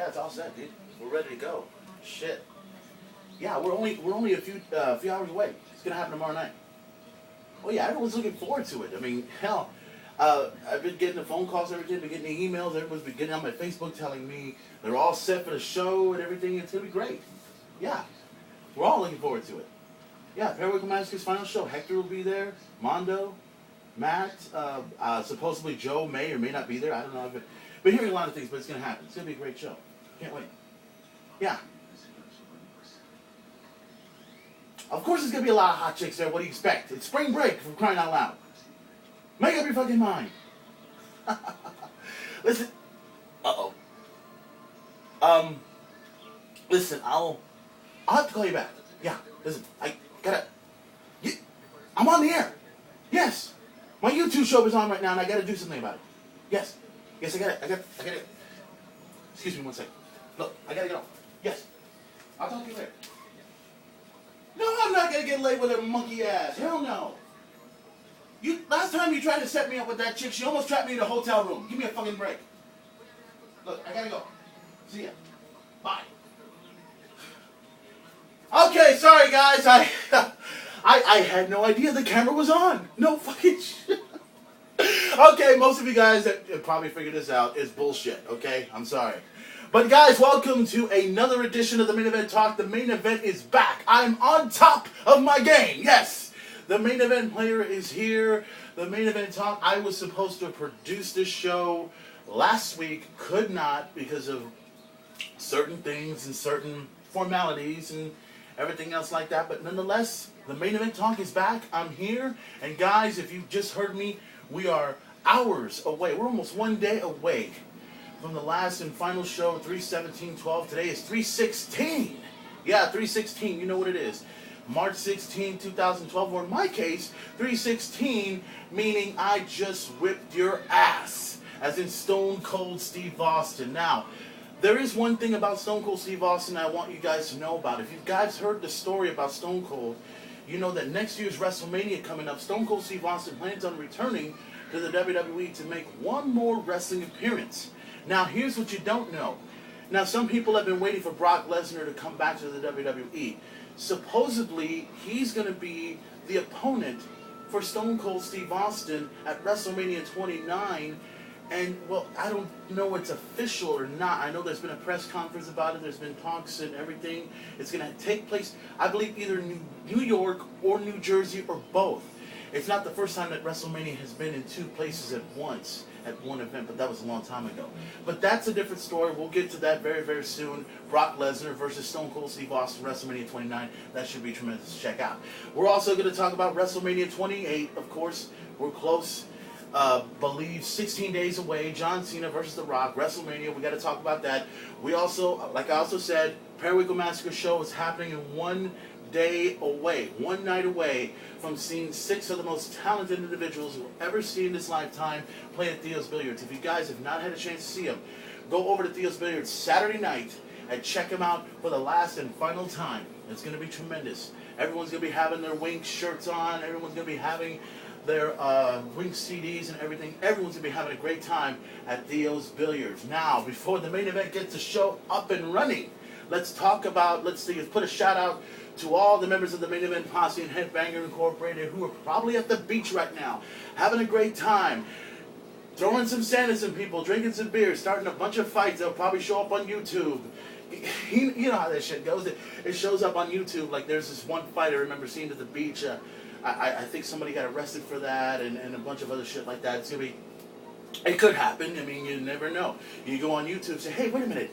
Yeah, it's all set, dude. We're ready to go. Shit. Yeah, we're only a few hours away. It's gonna happen tomorrow night. Oh yeah, everyone's looking forward to it. I mean, hell, I've been getting the phone calls, everything, been getting the emails. Everyone's been getting on my Facebook telling me they're all set for the show and everything. It's gonna be great. Yeah, we're all looking forward to it. Yeah, Periwinkle Massacre's final show. Hector will be there. Mondo, Matt, supposedly Joe may or may not be there. I don't know. I've been hearing a lot of things, but it's gonna happen. It's gonna be a great show. Can't wait. Yeah. Of course there's going to be a lot of hot chicks there. What do you expect? It's spring break, for crying out loud. Make up your fucking mind. Listen. Uh-oh. Listen, I'll have to call you back. Yeah, listen, I gotta... I'm on the air. Yes. My YouTube show is on right now, and I gotta do something about it. Yes. Yes, I gotta... Excuse me one second. Look, I gotta go. Yes. I'll talk to you later. No, I'm not gonna get laid with her monkey ass. Hell no. Last time you tried to set me up with that chick, she almost trapped me in a hotel room. Give me a fucking break. Look, I gotta go. See ya. Bye. Okay, sorry guys. I had no idea the camera was on. No fucking shit. Okay, most of you guys that probably figured this out is bullshit. Okay, I'm sorry. But guys, welcome to another edition of the Main Event Talk. The main event is back. I'm on top of my game. Yes, the main event player is here. The Main Event Talk. I was supposed to produce this show last week. Could not because of certain things and certain formalities and everything else like that. But nonetheless, the Main Event Talk is back. I'm here. And guys, if you just heard me, we are hours away. We're almost 1 day away from the last and final show, 3/17/12. Today is 3/16. Yeah, 3/16. You know what it is. March 16, 2012. Or in my case, 3/16, meaning I just whipped your ass. As in Stone Cold Steve Austin. Now, there is one thing about Stone Cold Steve Austin I want you guys to know about. If you guys heard the story about Stone Cold, you know that next year's WrestleMania coming up, Stone Cold Steve Austin plans on returning to the WWE to make one more wrestling appearance. Now, here's what you don't know. Now, some people have been waiting for Brock Lesnar to come back to the WWE. Supposedly, he's going to be the opponent for Stone Cold Steve Austin at WrestleMania 29. And, well, I don't know if it's official or not. I know there's been a press conference about it. There's been talks and everything. It's going to take place, I believe, either in New York or New Jersey or both. It's not the first time that WrestleMania has been in two places at once, at one event, but that was a long time ago. But that's a different story. We'll get to that very, very soon. Brock Lesnar versus Stone Cold Steve Austin, WrestleMania 29. That should be tremendous to check out. We're also going to talk about WrestleMania 28, of course. We're close. Believe 16 days away. John Cena versus The Rock. WrestleMania. We got to talk about that. We also, like I also said, Periwinkle Massacre show is happening in 1 day away, one night away from seeing 6 of the most talented individuals you'll ever see in this lifetime play at Theo's Billiards. If you guys have not had a chance to see them, go over to Theo's Billiards Saturday night and check them out for the last and final time. It's going to be tremendous. Everyone's going to be having their Wink shirts on. Everyone's going to be having their Wink CDs and everything. Everyone's going to be having a great time at Theo's Billiards. Now, before the main event gets the show up and running, let's talk about, let's put a shout out to all the members of the Main Event Posse and Headbanger Incorporated who are probably at the beach right now, having a great time, throwing some sand at some people, drinking some beer, starting a bunch of fights. They'll probably show up on YouTube. You know how that shit goes. It shows up on YouTube. Like there's this one fight I remember seeing at the beach. I think somebody got arrested for that and a bunch of other shit like that. It's going to be, it could happen. I mean, you never know. You go on YouTube and say, hey, wait a minute.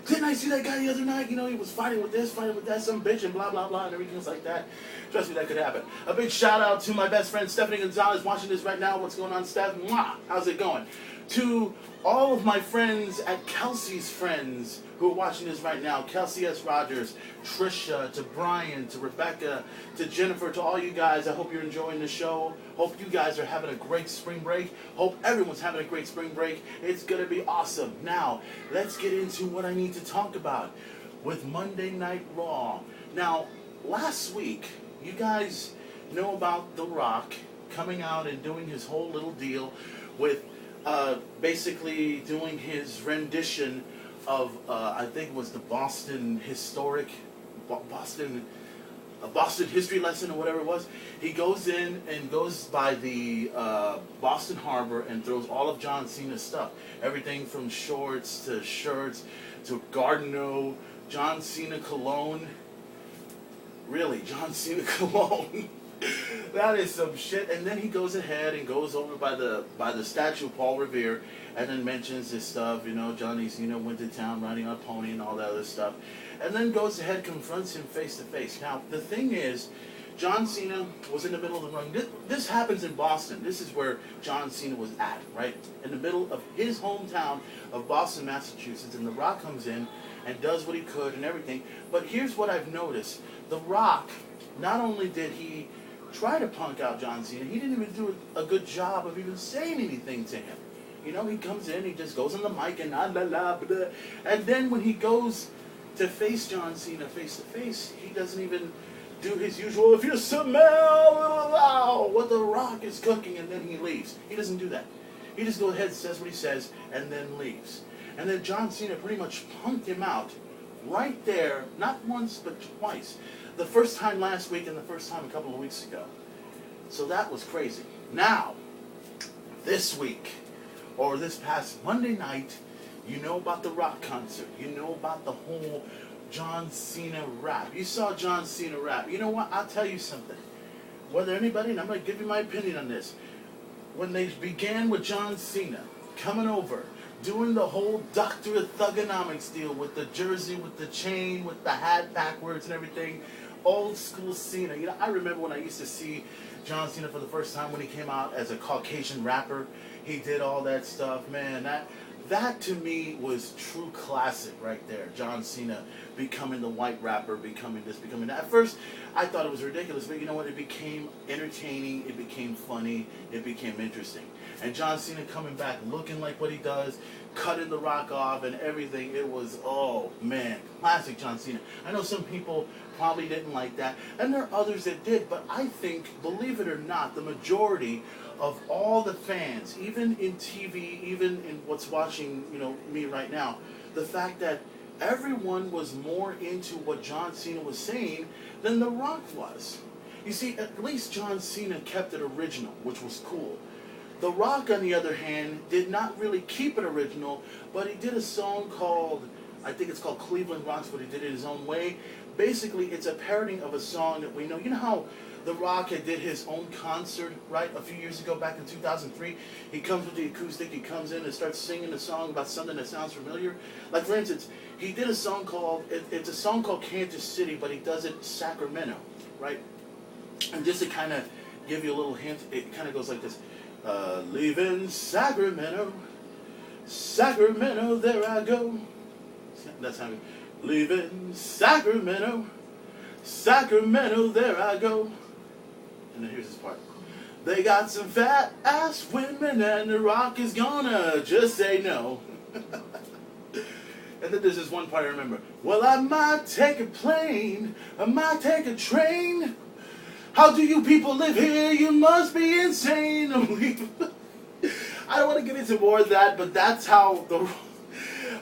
Didn't I see that guy the other night? You know, he was fighting with this, fighting with that, some bitch, and blah, blah, blah, and everything like that. Trust me, that could happen. A big shout out to my best friend, Stephanie Gonzalez, watching this right now. What's going on, Steph? Mwah! How's it going? To all of my friends at Kelsey's Friends who are watching this right now, Kelsey S. Rogers, Trisha, to Brian, to Rebecca, to Jennifer, to all you guys, I hope you're enjoying the show. Hope you guys are having a great spring break. Hope everyone's having a great spring break. It's going to be awesome. Now, let's get into what I need to talk about with Monday Night Raw. Now, last week, you guys know about The Rock coming out and doing his whole little deal with basically doing his rendition of I think it was the Boston historic, Boston, a Boston history lesson or whatever it was. He goes in and goes by the Boston Harbor and throws all of John Cena's stuff. Everything from shorts to shirts to Gardeno, John Cena cologne. Really, John Cena cologne. That is some shit. And then he goes ahead and goes over by the statue of Paul Revere and then mentions this stuff, you know, Johnny Cena went to town riding on a pony and all that other stuff. And then goes ahead, confronts him face to face. Now, the thing is, John Cena was in the middle of the ring. This happens in Boston. This is where John Cena was at, right? In the middle of his hometown of Boston, Massachusetts. And The Rock comes in and does what he could and everything. But here's what I've noticed. The Rock, not only did he try to punk out John Cena, he didn't even do a good job of even saying anything to him. You know, he comes in, he just goes on the mic and la la la, blah, and then when he goes to face John Cena face to face, he doesn't even do his usual, if you smell what The Rock is cooking, and then he leaves. He doesn't do that. He just goes ahead, says what he says, and then leaves. And then John Cena pretty much punked him out right there, not once, but twice. The first time last week and the first time a couple of weeks ago. So that was crazy. Now, this week, or this past Monday night, you know about the Rock concert. You know about the whole John Cena rap. You saw John Cena rap. You know what? I'll tell you something. Whether anybody, and I'm going to give you my opinion on this. When they began with John Cena coming over, doing the whole Dr. Thugonomics deal with the jersey, with the chain, with the hat backwards and everything, old school Cena. You know, I remember when I used to see John Cena for the first time when he came out as a Caucasian rapper. He did all that stuff, man. That to me was true classic right there. John Cena becoming the white rapper, becoming this, becoming that. At first, I thought it was ridiculous, but you know what? It became entertaining, it became funny, it became interesting. And John Cena coming back looking like what he does, cutting The Rock off and everything, it was, oh man, classic John Cena. I know some people probably didn't like that, and there are others that did, but I think, believe it or not, the majority of all the fans, even in TV, even in what's watching, you know, me right now, the fact that everyone was more into what John Cena was saying than The Rock was. You see, at least John Cena kept it original, which was cool. The Rock, on the other hand, did not really keep it original, but he did a song called, I think it's called Cleveland Rocks, but he did it his own way. Basically, it's a parodying of a song that we know. You know how The Rock had did his own concert, right, a few years ago, back in 2003? He comes with the acoustic, he comes in and starts singing a song about something that sounds familiar. Like, for instance, he did a song called, it's a song called Kansas City, but he does it Sacramento, right? And just to kind of give you a little hint, it kind of goes like this. Leaving Sacramento, Sacramento, there I go. That's how it goes. Leaving Sacramento, Sacramento, there I go. And then here's this part. They got some fat ass women and The Rock is gonna just say no. And then there's this one part I remember. Well, I might take a plane, I might take a train. How do you people live here? You must be insane. I don't want to get into more of that, but that's how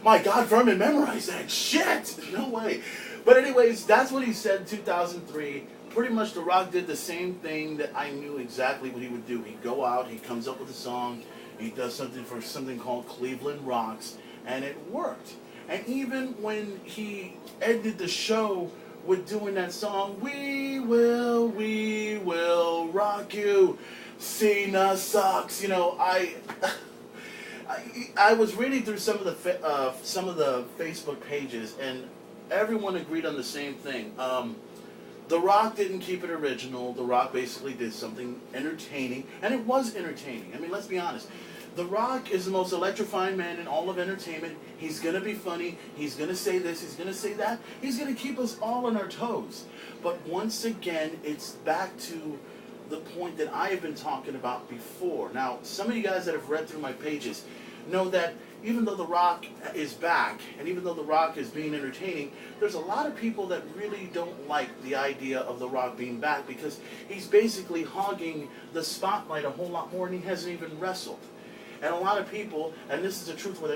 my God, Vermin memorized that shit. No way. But anyways, that's what he said in 2003. Pretty much The Rock did the same thing that I knew exactly what he would do. He'd go out, he comes up with a song, he does something for something called Cleveland Rocks, and it worked. And even when he ended the show with doing that song, we will rock you, Cena sucks. You know, I was reading through some of the Facebook pages, and everyone agreed on the same thing. The Rock didn't keep it original. The Rock basically did something entertaining, and it was entertaining. I mean, let's be honest. The Rock is the most electrifying man in all of entertainment. He's going to be funny. He's going to say this. He's going to say that. He's going to keep us all on our toes. But once again, it's back to the point that I have been talking about before. Now, some of you guys that have read through my pages know that even though The Rock is back, and even though The Rock is being entertaining, there's a lot of people that really don't like the idea of The Rock being back because he's basically hogging the spotlight a whole lot more and he hasn't even wrestled. And a lot of people, and this is the truth, whether